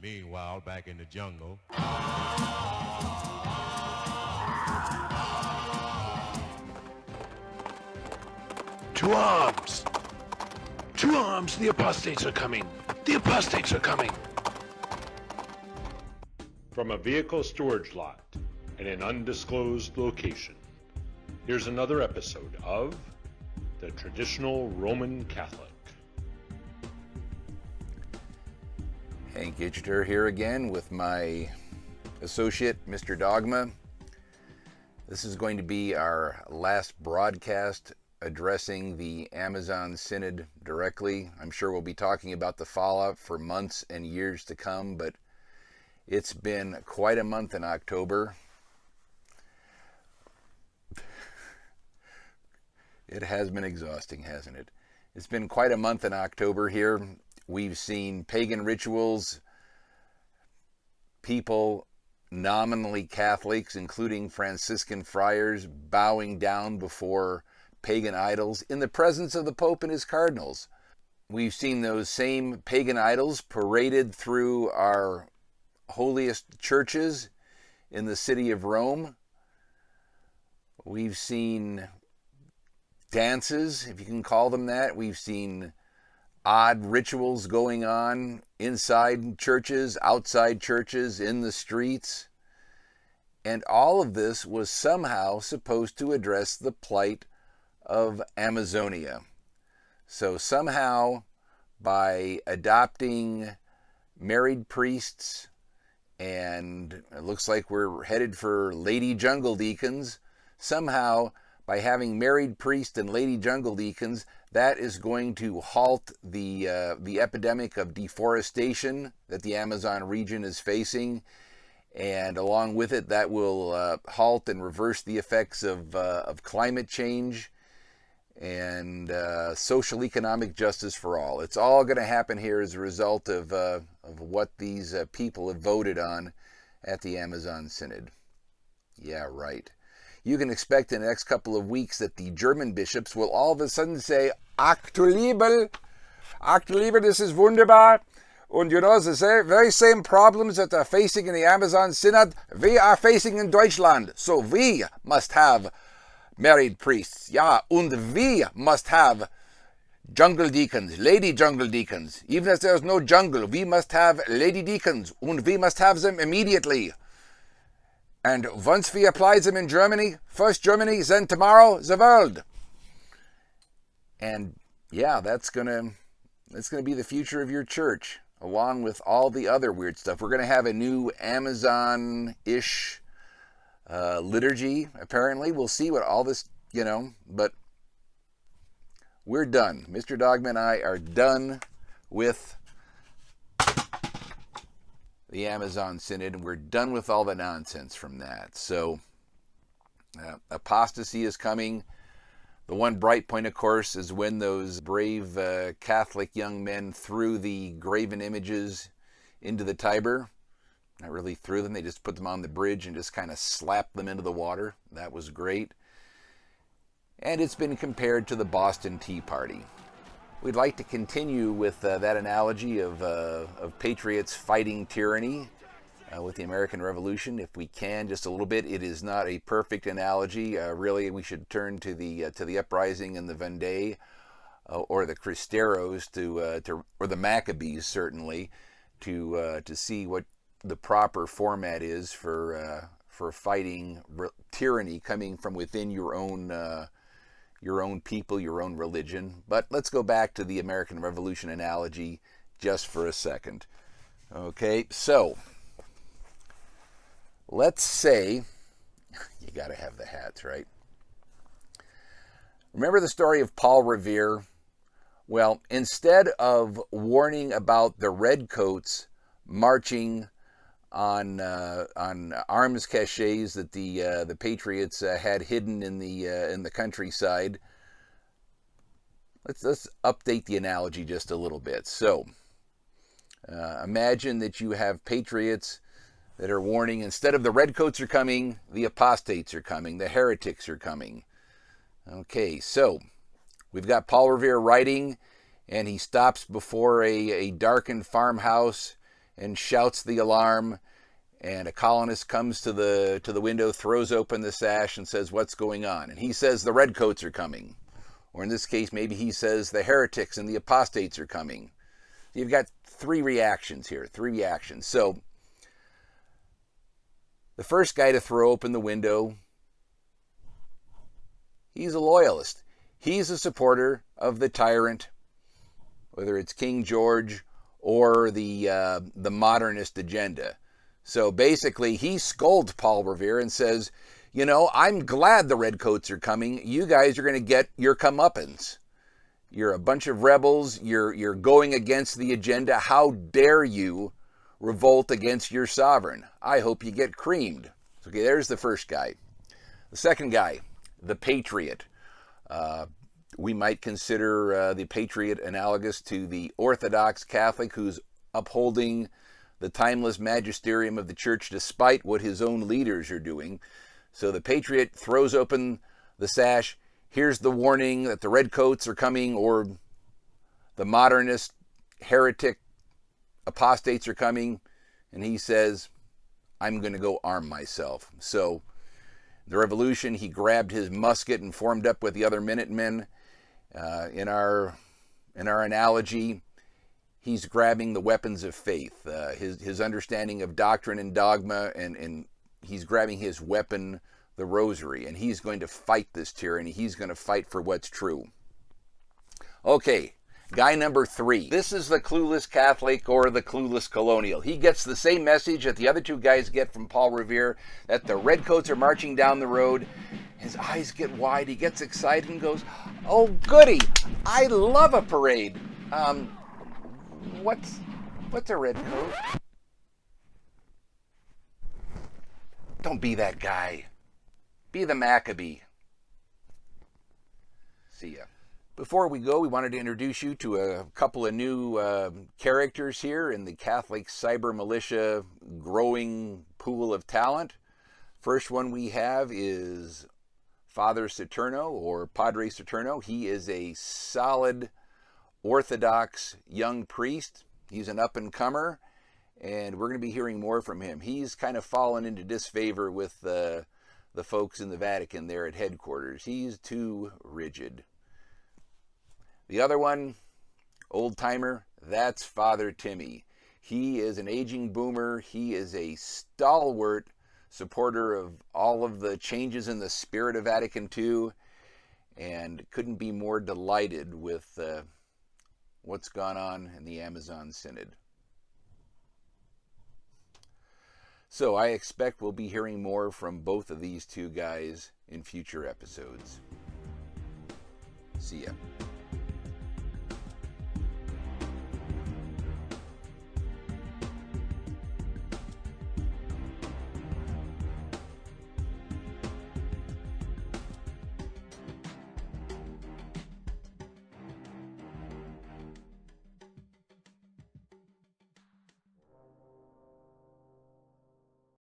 Meanwhile, back in the jungle. To arms! To arms! The apostates are coming! The apostates are coming! From a vehicle storage lot in an undisclosed location, here's another episode of The Traditional Roman Catholic. Hank Gidgeter here again with my associate, Mr. Dogma. This is going to be our last broadcast addressing the Amazon Synod directly. I'm sure we'll be talking about the fallout for months and years to come, but it's been quite a month in October. It has been exhausting, hasn't it? It's been quite a month in October here. We've seen pagan rituals, people nominally Catholics, including Franciscan friars, bowing down before pagan idols in the presence of the Pope and his cardinals. We've seen those same pagan idols paraded through our holiest churches in the city of Rome. We've seen dances, if you can call them that. We've seen odd rituals going on inside churches, outside churches, in the streets. And all of this was somehow supposed to address the plight of Amazonia. So somehow, by adopting married priests, and it looks like we're headed for lady jungle deacons, somehow by having married priests and lady jungle deacons, that is going to halt the epidemic of deforestation that the Amazon region is facing, and along with it, that will halt and reverse the effects of climate change and social economic justice for all. It's all going to happen here as a result of what these people have voted on at the Amazon Synod. Yeah, right. You can expect in the next couple of weeks that the German bishops will all of a sudden say, Ach du Liebe, this is wunderbar. And you know, the very same problems that are facing in the Amazon Synod, we are facing in Deutschland. So we must have married priests. Ja, and we must have jungle deacons, lady jungle deacons. Even if there's no jungle, we must have lady deacons, and we must have them immediately. And once we apply them in Germany, first Germany, then tomorrow, the world. And yeah, that's gonna be the future of your church, along with all the other weird stuff. We're gonna have a new Amazon-ish liturgy, apparently. We'll see what all this, but we're done. Mr. Dogma and I are done with the Amazon Synod, and we're done with all the nonsense from that. So apostasy is coming. The one bright point, of course, is when those brave Catholic young men threw the graven images into the Tiber. Not really threw them, they just put them on the bridge and just kind of slapped them into the water. That was great. And it's been compared to the Boston Tea Party. We'd like to continue with that analogy of patriots fighting tyranny with the American Revolution, if we can, just a little bit. It is not a perfect analogy. Really, we should turn to the uprising in the Vendée or the Cristeros or the Maccabees, certainly, to see what the proper format is for fighting tyranny coming from within your own people, your own religion. But let's go back to the American Revolution analogy just for a second. Okay, so let's say, you got to have the hats, right? Remember the story of Paul Revere? Well, instead of warning about the redcoats marching on arms caches that the Patriots had hidden in the countryside. Let's update the analogy just a little bit. So imagine that you have Patriots that are warning, instead of the redcoats are coming, the apostates are coming, the heretics are coming. Okay, so we've got Paul Revere writing, and he stops before a darkened farmhouse, and shouts the alarm. And a colonist comes to the window, throws open the sash, and says, "What's going on?" And he says, "The redcoats are coming." Or in this case, maybe he says, "The heretics and the apostates are coming." You've got three reactions here, So the first guy to throw open the window, he's a loyalist. He's a supporter of the tyrant, whether it's King George or the modernist agenda. So basically, he scolds Paul Revere and says, "I'm glad the redcoats are coming. You guys are going to get your comeuppance. You're a bunch of rebels. You're going against the agenda. How dare you revolt against your sovereign? I hope you get creamed." Okay, there's the first guy. The second guy, the Patriot. We might consider the Patriot analogous to the Orthodox Catholic who's upholding the timeless magisterium of the church despite what his own leaders are doing. So the Patriot throws open the sash. Here's the warning that the redcoats are coming, or the modernist heretic apostates are coming. And he says, "I'm going to go arm myself." So the revolution, he grabbed his musket and formed up with the other Minutemen. In our analogy, he's grabbing the weapons of faith, his understanding of doctrine and dogma, and he's grabbing his weapon, the rosary, and he's going to fight this tyranny. He's going to fight for what's true. Okay, guy number 3. This is the clueless Catholic or the clueless colonial. He gets the same message that the other two guys get from Paul Revere, that the redcoats are marching down the road. His eyes get wide. He gets excited and goes, "Oh, goody! I love a parade. What's a redcoat?" Don't be that guy. Be the Maccabee. See ya. Before we go, we wanted to introduce you to a couple of new characters here in the Catholic Cyber-Militia growing pool of talent. First one we have is Father Saturno, or Padre Saturno. He is a solid Orthodox young priest. He's an up-and-comer, and we're going to be hearing more from him. He's kind of fallen into disfavor with the folks in the Vatican there at headquarters. He's too rigid. The other one, old-timer, that's Father Timmy. He is an aging boomer. He is a stalwart supporter of all of the changes in the spirit of Vatican II, and couldn't be more delighted with what's gone on in the Amazon Synod. So I expect we'll be hearing more from both of these two guys in future episodes. See ya.